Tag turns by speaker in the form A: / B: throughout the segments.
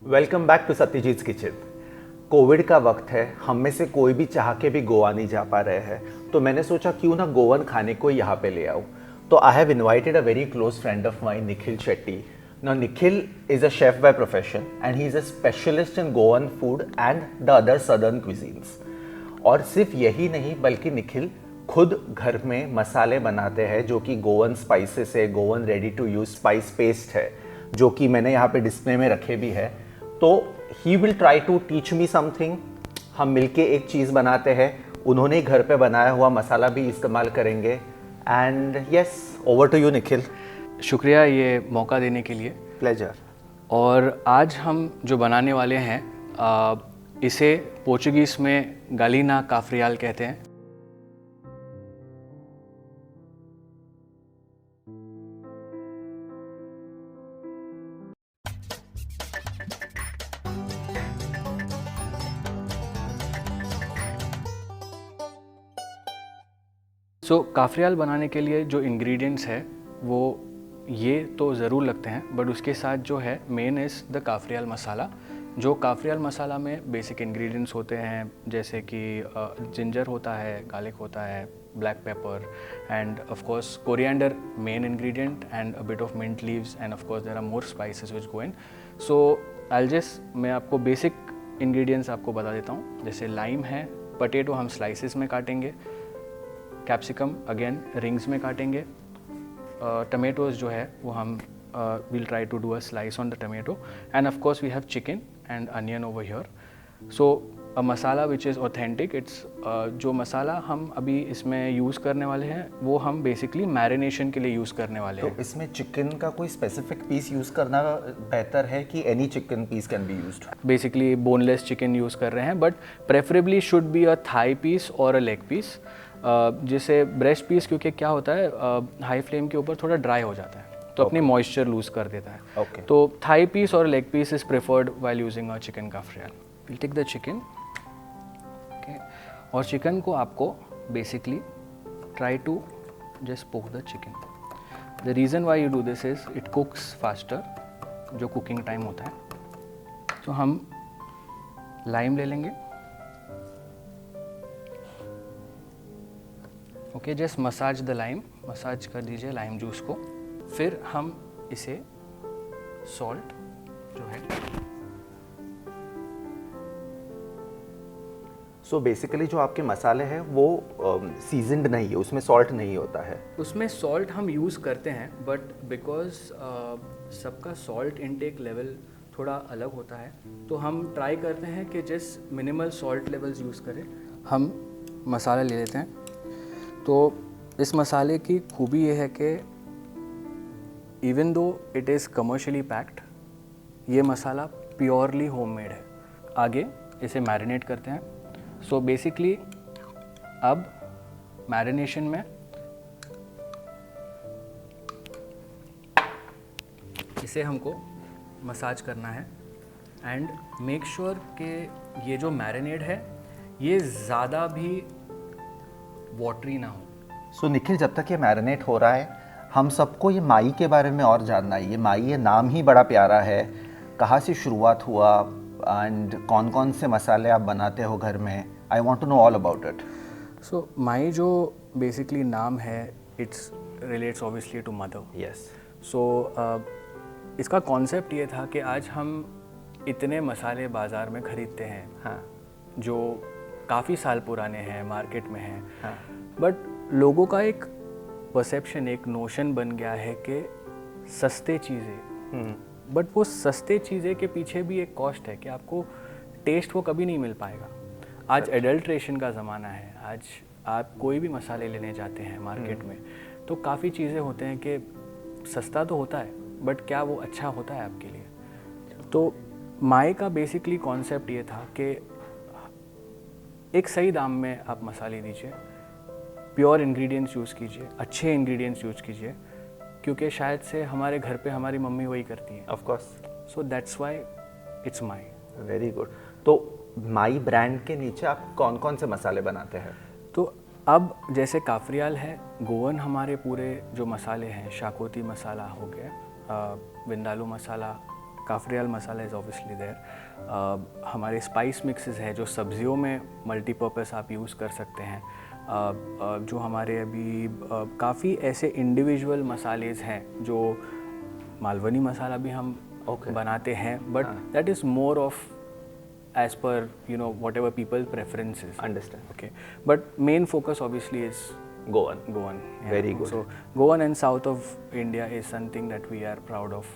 A: Welcome back to Satyajit kitchen. COVID का वक्त है, हम में से कोई भी चाह के भी गोवा नहीं जा पा रहे हैं, तो मैंने सोचा क्यों ना गोवन खाने को यहाँ पे ले आऊँ। तो I have invited a very close friend of mine, Nikhil Shetty. Now Nikhil is a chef by profession and he is a specialist in Goan food and the other southern cuisines. और सिर्फ यही नहीं बल्कि निखिल खुद घर में मसाले बनाते हैं जो कि गोवन स्पाइसेस है, Goan ready to use spice paste है, जो कि मैंने यहाँ पे डिस्प्ले में रखे भी है। तो ही will try to teach me something. हम मिलके एक चीज़ बनाते हैं, उन्होंने घर पे बनाया हुआ मसाला भी इस्तेमाल करेंगे। And yes, over to you Nikhil.
B: शुक्रिया ये मौका देने के लिए।
A: प्लेजर।
B: और आज हम जो बनाने वाले हैं इसे पोर्चुगीज़ में गालिना काफ्रियाल कहते हैं। काफ्रियाल बनाने के लिए जो इंग्रेडिएंट्स है वो ये तो ज़रूर लगते हैं, बट उसके साथ जो है मेन इज़ द काफ्रियाल मसाला। जो काफ्रियाल मसाला में बेसिक इंग्रेडिएंट्स होते हैं जैसे कि जिंजर होता है, गार्लिक होता है, black pepper and of course coriander main ingredient and a bit of mint leaves and of course there are more spices which go in. So I just मैं आपको बेसिक इंग्रेडिएंट्स आपको बता देता हूँ। जैसे लाइम है, पटेटो हम slices में काटेंगे, कैप्सिकम अगेन रिंग्स में काटेंगे, टमेटोज़ जो है वो हम will try to do a slice on the tomato and of course we have chicken and onion over here. So a masala which is authentic. It's जो मसाला हम अभी इसमें यूज़ करने वाले हैं वो हम बेसिकली मैरिनेशन के लिए यूज़ करने वाले हैं।
A: तो इसमें चिकन का कोई स्पेसिफिक पीस यूज़ करना बेहतर है कि any chicken piece can be used?
B: Basically boneless chicken use कर रहे हैं, but preferably should be a thigh piece और अ लेग पीस। जैसे ब्रेस्ट पीस क्योंकि क्या होता है हाई फ्लेम के ऊपर थोड़ा ड्राई हो जाता है तो अपनी मॉइस्चर लूज़ कर देता है।
A: Okay.
B: तो थाई पीस और leg piece is preferred while using a chicken cafreal. Will take the chicken, okay. और चिकन को आपको basically try to just poke the chicken. The reason why you do this is it cooks faster, जो cooking time होता है। तो हम lime ले लेंगे, okay. Just massage the lime, massage कर दीजिए लाइम जूस को। फिर हम इसे सॉल्ट जो है,
A: सो बेसिकली जो आपके मसाले हैं वो सीजनड नहीं है, उसमें सॉल्ट नहीं होता है।
B: उसमें सॉल्ट हम यूज़ करते हैं बट बिकॉज सबका सॉल्ट इनटेक लेवल थोड़ा अलग होता है तो हम ट्राई करते हैं कि जिस मिनिमल सॉल्ट लेवल्स यूज़ करें। हम मसाला ले लेते हैं। तो इस मसाले की खूबी ये है कि even though it is commercially packed, ये मसाला प्योरली होममेड है। आगे इसे मैरिनेट करते हैं। सो बेसिकली अब मैरिनेशन में इसे हमको मसाज करना है एंड मेक श्योर कि ये जो मैरिनेड है ये ज़्यादा भी वाटरी ना हो।
A: सो निखिल, जब तक ये मैरिनेट हो रहा है हम सबको ये माई के बारे में और जानना है। ये माई, ये नाम ही बड़ा प्यारा है, कहाँ से शुरुआत हुआ एंड कौन कौन से मसाले आप बनाते हो घर में? I want to know all about it.
B: So my जो बेसिकली नाम है it's relates obviously to mother.
A: Yes.
B: So इसका कॉन्सेप्ट ये था कि आज हम इतने मसाले बाज़ार में ख़रीदते हैं,
A: हाँ,
B: जो काफ़ी साल पुराने हैं, मार्केट में हैं,
A: हाँ,
B: बट लोगों का एक परसेप्शन, एक नोशन बन गया है कि सस्ते चीज़ें, बट वो सस्ते चीज़ें के पीछे भी एक कॉस्ट है कि आपको टेस्ट वो कभी नहीं मिल पाएगा। आज एडल्ट्रेशन का ज़माना है। आज आप कोई भी मसाले लेने जाते हैं मार्केट में तो काफ़ी चीज़ें होते हैं कि सस्ता तो होता है बट क्या वो अच्छा होता है आपके लिए। तो माई का बेसिकली कॉन्सेप्ट ये था कि एक सही दाम में आप मसाले दीजिए, प्योर इंग्रेडिएंट्स यूज़ कीजिए, अच्छे इंग्रेडिएंट्स यूज़ कीजिए, क्योंकि शायद से हमारे घर पे हमारी मम्मी वही करती हैं।
A: Of course.
B: So that's why it's my.
A: Very good. तो माई ब्रांड के नीचे आप कौन कौन से मसाले बनाते हैं?
B: तो अब जैसे काफ्रियाल है, गोवन हमारे पूरे जो मसाले हैं, शाकोती मसाला हो गया, विंदालू मसाला, काफरियाल मसाला इज़ ऑब्वियसली देयर। हमारे स्पाइस मिक्सेस है जो सब्जियों में मल्टीपर्पज़ आप यूज़ कर सकते हैं। जो हमारे अभी काफ़ी ऐसे इंडिविजुअल मसालेज हैं जो मालवनी मसाला भी हम बनाते हैं, but that is more of as per whatever people preferences.
A: Understand.
B: Okay, but main focus obviously is
A: Goan.
B: Yeah.
A: Very good.
B: So Goan and south of India is something that we are proud of.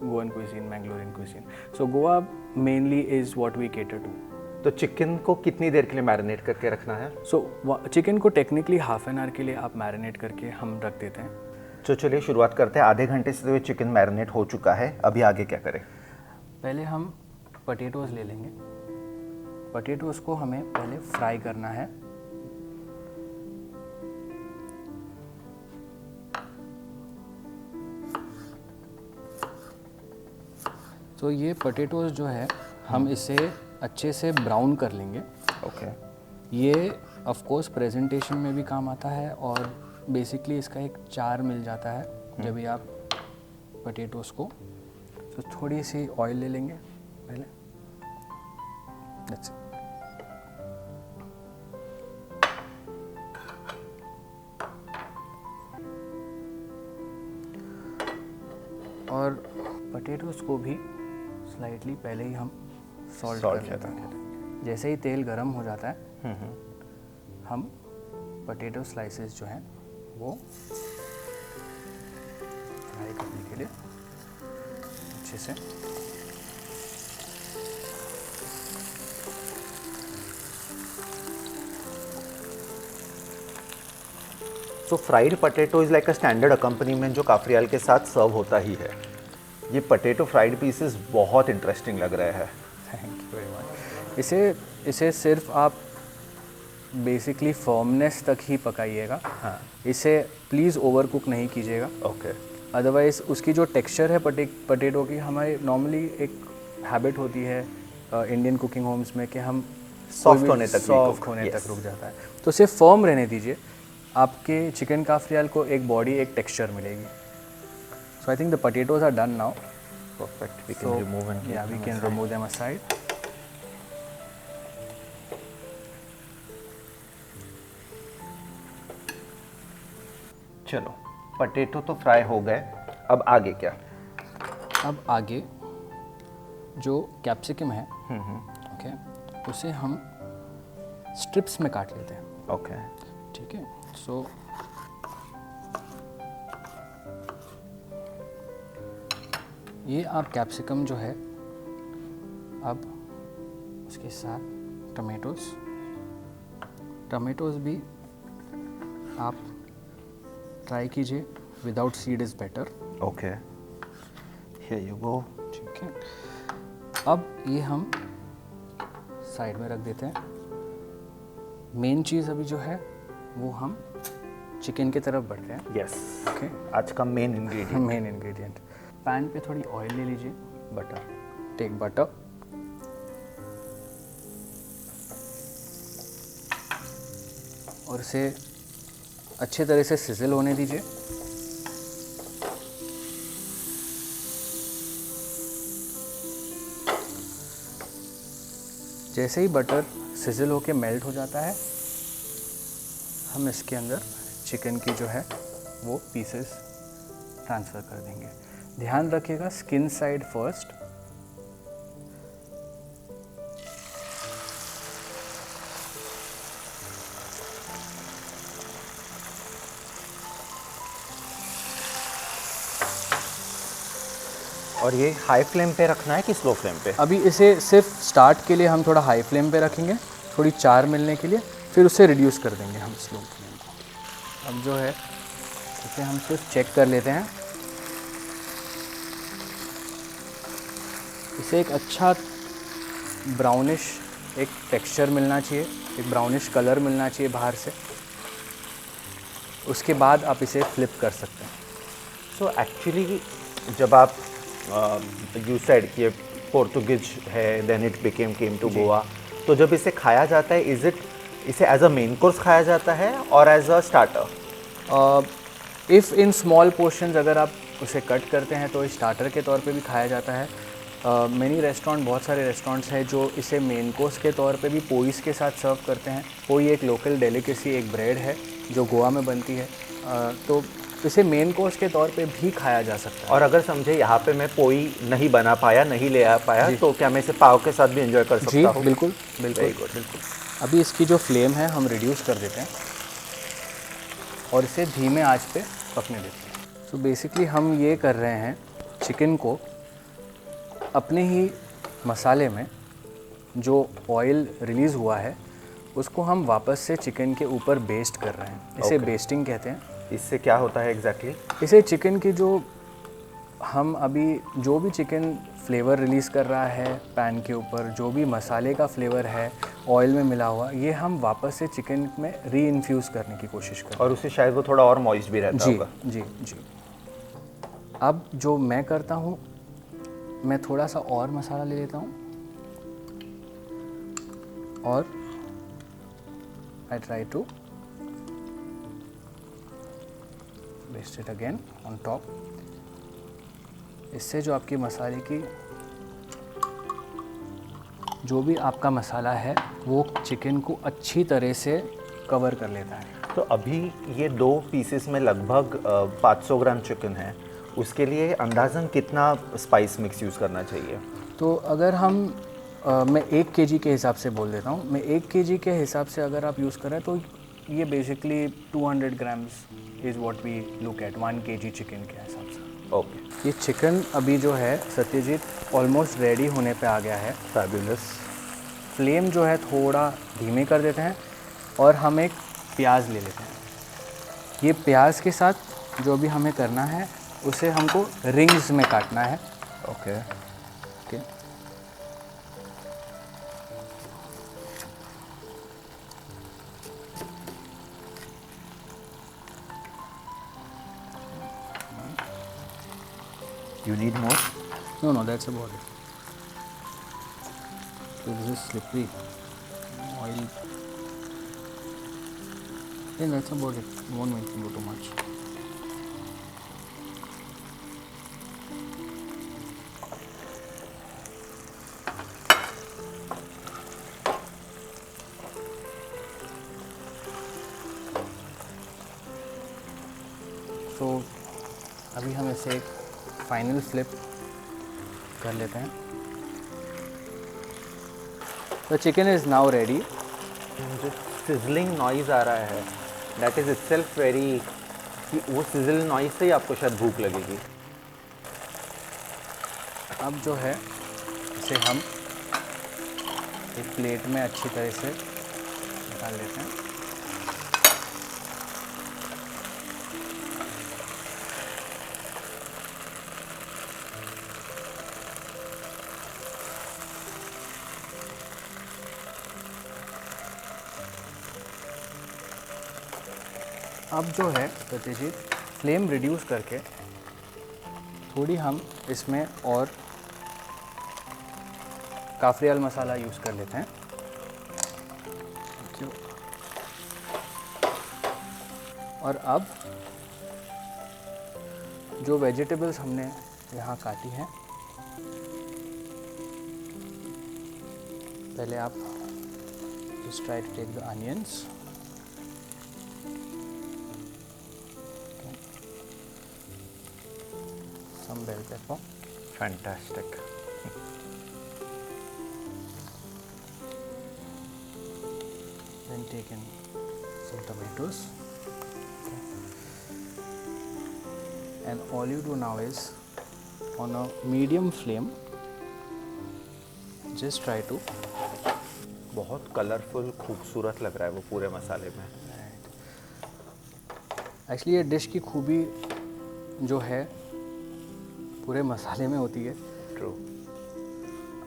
B: Goan cuisine, Mangalorean cuisine. So Goa mainly is what we cater to.
A: तो chicken को कितनी देर के लिए marinate करके रखना है?
B: So chicken को technically half an hour के लिए आप मैरिनेट करके हम रख देते हैं।
A: तो चलिए शुरुआत करते हैं। आधे घंटे से तो ये चिकन मैरिनेट हो चुका है, अभी आगे क्या करें?
B: पहले हम पोटैटोज़ ले लेंगे। पोटैटोज़ को हमें पहले फ्राई करना है। तो ये पोटैटोज़ जो है हम इसे अच्छे से ब्राउन कर लेंगे।
A: ओके।
B: ये ऑफ कोर्स प्रेजेंटेशन में भी काम आता है और बेसिकली इसका एक चार मिल जाता है जब भी आप पोटैटोज़ को। तो थोड़ी सी ऑयल ले लेंगे पहले। That's it. और पोटैटोज़ को भी स्लाइटली पहले ही हम सॉल्ट कर लेते हैं। जैसे ही तेल गरम हो जाता है हम पोटैटो स्लाइसेस जो हैं वो फ्राई करने के लिए अच्छे से
A: तो fried potato is like a standard accompaniment जो काफरियाल के साथ सर्व होता ही है। ये पोटैटो फ्राइड पीसेस बहुत इंटरेस्टिंग लग रहे हैं।
B: Thank you very much. इसे सिर्फ आप बेसिकली फर्मनेस तक ही पकाइएगा।
A: हाँ।
B: इसे प्लीज़ ओवर कुक नहीं कीजिएगा।
A: ओके।
B: अदरवाइज़ उसकी जो टेक्सचर है पोटैटो की, हमारे नॉर्मली एक हैबिट होती है इंडियन कुकिंग होम्स में कि हम
A: सॉफ्ट होने तक
B: रुक जाता है। तो सिर्फ फर्म रहने दीजिए, आपके चिकन काफरियाल को एक बॉडी, एक टेक्सचर मिलेगी। So I think the potatoes are done now.
A: Perfect. We can remove and
B: we can remove them aside.
A: चलो, पोटैटो तो फ्राई हो गए, अब आगे क्या?
B: अब आगे जो कैप्सिकम है ओके, उसे हम स्ट्रिप्स में काट लेते हैं।
A: ओके।
B: ठीक है। सो ये आप कैप्सिकम जो है, अब उसके साथ टमेटोज़ भी आप ट्राई कीजिए, without seed is better.
A: Okay, here you go.
B: ठीक है। अब ये हम साइड में रख देते हैं। मेन चीज़ अभी जो है वो हम चिकन की तरफ बढ़ते हैं।
A: यस।
B: ओके।
A: आज का मेन
B: इंग्रेडिएंट पैन पे थोड़ी ऑयल ले लीजिए। Butter, take butter. और इसे अच्छे तरह से सिजल होने दीजिए। जैसे ही बटर सिजल होके मेल्ट हो जाता है, हम इसके अंदर चिकन की जो है वो पीसेस ट्रांसफ़र कर देंगे। ध्यान रखिएगा स्किन साइड फर्स्ट।
A: और ये हाई फ्लेम पे रखना है कि स्लो फ्लेम पे?
B: अभी इसे सिर्फ स्टार्ट के लिए हम थोड़ा हाई फ्लेम पे रखेंगे, थोड़ी चार मिलने के लिए, फिर उसे रिड्यूस कर देंगे हम स्लो फ्लेम को। अब जो है इसे हम सिर्फ चेक कर लेते हैं। इसे एक अच्छा ब्राउनिश एक टेक्सचर मिलना चाहिए, एक ब्राउनिश कलर मिलना चाहिए बाहर से। उसके बाद आप इसे फ्लिप कर सकते हैं।
A: सो एक्चुअली जब आप यू सेड कि पोर्तुगीज है, then it became came to Goa, तो जब इसे खाया जाता है, इज इट इसे एज अ मेन कोर्स खाया जाता है और as a starter?
B: If in small portions अगर आप उसे कट करते हैं तो स्टार्टर के तौर पे भी खाया जाता है। मैनी रेस्टोरेंट, बहुत सारे रेस्टोरेंट्स हैं जो इसे मेन कोर्स के तौर पे भी पोईस के साथ सर्व करते हैं। पोई एक लोकल डेलिकेसी, एक ब्रेड है जो गोवा में बनती है, तो इसे मेन कोर्स के तौर पे भी खाया जा सकता है।
A: और अगर समझे यहाँ पे मैं पोई नहीं बना पाया, नहीं ले आ पाया, तो क्या मैं इसे पाव के साथ भी एंजॉय कर
B: जी
A: सकता हूँ?
B: बिल्कुल बिल्कुल
A: Very good.
B: बिल्कुल। अभी इसकी जो फ्लेम है हम रिड्यूस कर देते हैं और इसे धीमे आंच पे पकने देते हैं। सो बेसिकली हम ये कर रहे हैं, चिकन को अपने ही मसाले में जो ऑयल रिलीज़ हुआ है उसको हम वापस से चिकन के ऊपर बेस्ट कर रहे हैं। इसे
A: Okay.
B: बेस्टिंग कहते हैं।
A: इससे क्या होता है एग्जैक्टली?
B: इसे चिकन की जो हम अभी जो भी चिकन फ्लेवर रिलीज़ कर रहा है पैन के ऊपर, जो भी मसाले का फ्लेवर है ऑयल में मिला हुआ, ये हम वापस से चिकन में री इन्फ्यूज़ करने की कोशिश कर रहे
A: और उससे शायद वो थोड़ा और मॉइस्ट भी रहता
B: हैं।
A: होगा।
B: जी जी। अब जो मैं करता हूँ, मैं थोड़ा सा और मसाला ले लेता हूँ और I try to baste it again on top. इससे जो आपकी मसाले की जो भी आपका मसाला है वो चिकन को अच्छी तरह से कवर कर लेता है।
A: तो अभी ये 2 पीसेस में लगभग 500 ग्राम चिकन है, उसके लिए अंदाज़न कितना स्पाइस मिक्स यूज़ करना चाहिए?
B: तो अगर हम मैं 1 केजी के हिसाब से बोल देता हूँ, मैं 1 केजी के हिसाब से अगर आप यूज़ करें तो ये basically 200 grams is what we look at 1 KG chicken के हिसाब से।
A: ओके,
B: ये चिकन अभी जो है सत्यजीत ऑलमोस्ट रेडी होने पे आ गया है।
A: फैबुलस।
B: फ्लेम जो है थोड़ा धीमे कर देते हैं और हम एक प्याज ले लेते हैं। ये प्याज के साथ जो भी हमें करना है उसे हमको रिंग्स में काटना है।
A: Okay,
B: okay,
A: you need more?
B: no that's about it. So this is slippery oil. Yeah, that's about it. Won't make it too much. तो अभी हम इसे एक फाइनल फ्लिप कर लेते हैं। The chicken is now ready.
A: जो सिजलिंग नॉइज़ आ रहा है, दैट इज़ इटसेल्फ वेरी, वो सिजल नॉइज़ से ही आपको शायद भूख लगेगी।
B: अब जो है इसे हम एक प्लेट में अच्छी तरह से निकाल लेते हैं। अब जो है सत्यजीत फ्लेम रिड्यूस करके थोड़ी हम इसमें और काफरियाल मसाला यूज़ कर लेते हैं। और अब जो वेजिटेबल्स हमने यहाँ काटी हैं, पहले आप just try to take the onions. Some bell pepper.
A: Fantastic.
B: Then take in some tomatoes. And all you do now is on a medium flame just try to
A: बहुत कलरफुल, खूबसूरत लग रहा है वो पूरे मसाले में।
B: एक्चुअली ये डिश की खूबी जो है पूरे मसाले में होती है।
A: ट्रू,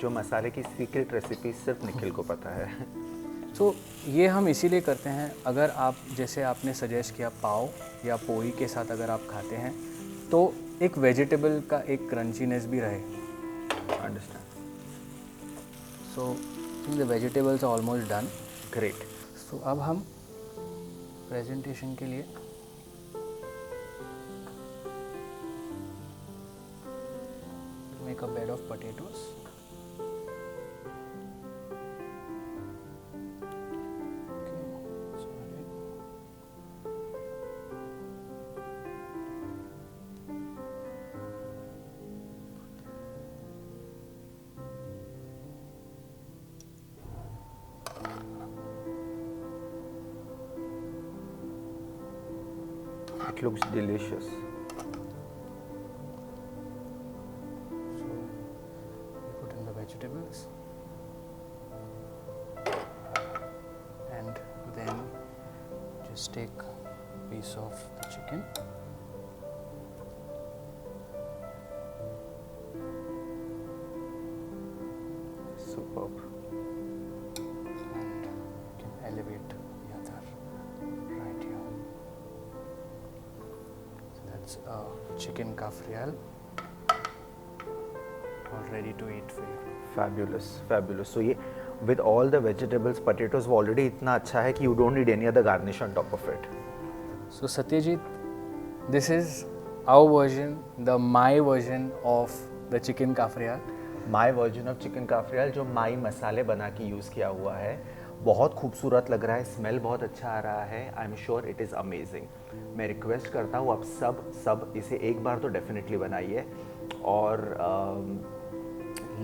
A: जो मसाले की सीक्रेट रेसिपी सिर्फ निखिल को पता है।
B: तो ये हम इसीलिए करते हैं, अगर आप जैसे आपने सजेस्ट किया पाव या पोई के साथ अगर आप खाते हैं तो एक वेजिटेबल का एक क्रंचीनेस भी रहे।
A: Understand.
B: So the vegetables are almost done.
A: Great.
B: So अब हम प्रेजेंटेशन के लिए make a bed of potatoes. Okay, sorry.
A: It looks delicious.
B: So we put in the vegetables and then just take a piece of the chicken.
A: Superb.
B: And you can elevate the other right here. So that's chicken kafrial all ready to eat for you.
A: Fabulous, fabulous. So ये with all the vegetables, potatoes वो already इतना अच्छा है कि you don't need any other garnish on top of it.
B: So Satyajit, this is our version, the my version of the chicken kafrial.
A: My version of chicken cafreal जो my मसाले बना के use किया हुआ है, बहुत खूबसूरत लग रहा है, स्मेल बहुत अच्छा आ रहा है. I am sure it is amazing. मैं रिक्वेस्ट करता हूँ आप सब इसे एक बार तो डेफिनेटली बनाइए. और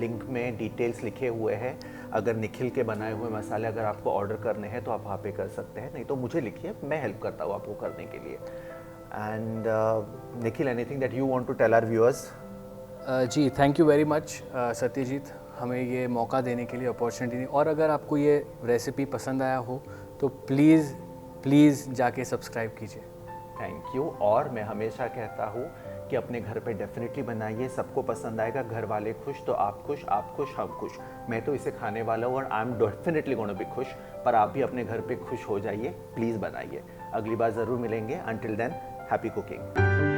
A: लिंक में डिटेल्स लिखे हुए हैं. अगर निखिल के बनाए हुए मसाले अगर आपको ऑर्डर करने हैं तो आप वहाँ पे कर सकते हैं, नहीं तो मुझे लिखिए, मैं हेल्प करता हूँ आपको करने के लिए. And Nikhil, anything that you want to tell our viewers?
B: जी thank you very much Satyajit, हमें ये मौका देने के लिए, अपॉर्चुनिटी दी. और अगर आपको ये रेसिपी पसंद आया हो तो प्लीज़ जाके सब्सक्राइब कीजिए.
A: Thank you. और मैं हमेशा कहता हूँ कि अपने घर पे डेफिनेटली बनाइए, सबको पसंद आएगा. घर वाले खुश तो आप खुश, हम खुश. मैं तो इसे खाने वाला हूँ और I am definitely gonna be खुश. पर आप भी अपने घर पे खुश हो जाइए, प्लीज़ बनाइए. अगली बार ज़रूर मिलेंगे. Until then, happy cooking.